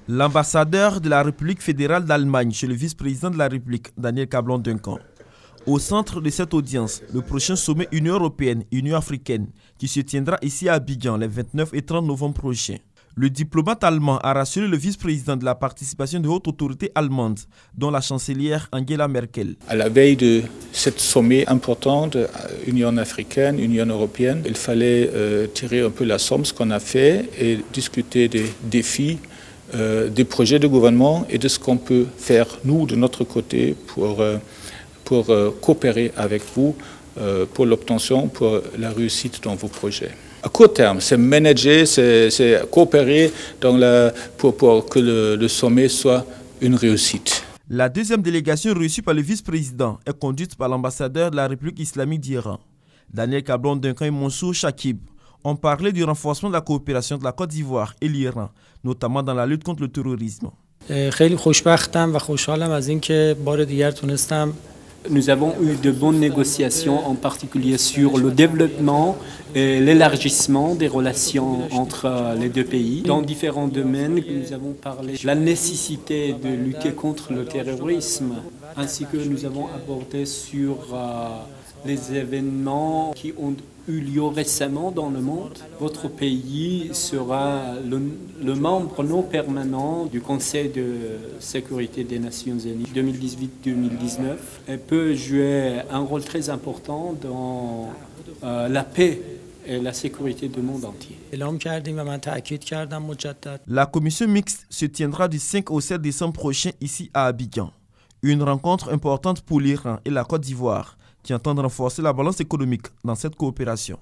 L'ambassadeur de la République fédérale d'Allemagne chez le vice-président de la République, Daniel Cablon-Duncan. Au centre de cette audience, le prochain sommet Union européenne-Union africaine qui se tiendra ici à Abidjan les 29 et 30 novembre prochains. Le diplomate allemand a rassuré le vice-président de la participation de hautes autorités allemandes, dont la chancelière Angela Merkel. À la veille de ce sommet important, Union africaine, Union européenne, il fallait tirer un peu la somme, ce qu'on a fait, et discuter des défis, des projets de gouvernement et de ce qu'on peut faire, nous, de notre côté, pour coopérer avec vous, pour l'obtention, pour la réussite dans vos projets. À court terme, c'est manager, c'est coopérer pour que le sommet soit une réussite. La deuxième délégation reçue par le vice-président est conduite par l'ambassadeur de la République islamique d'Iran. Daniel Cablon-Duncan et Mansour Chakib ont parlé du renforcement de la coopération de la Côte d'Ivoire et l'Iran, notamment dans la lutte contre le terrorisme. Nous avons eu de bonnes négociations, en particulier sur le développement et l'élargissement des relations entre les deux pays. Dans différents domaines, nous avons parlé de la nécessité de lutter contre le terrorisme, ainsi que nous avons abordé sur les événements qui ont eu lieu récemment dans le monde. Votre pays sera le membre non permanent du Conseil de sécurité des Nations Unies 2018-2019 et peut jouer un rôle très important dans la paix et la sécurité du monde entier. La commission mixte se tiendra du 5 au 7 décembre prochain ici à Abidjan. Une rencontre importante pour l'Iran et la Côte d'Ivoire qui entendent renforcer la balance économique dans cette coopération.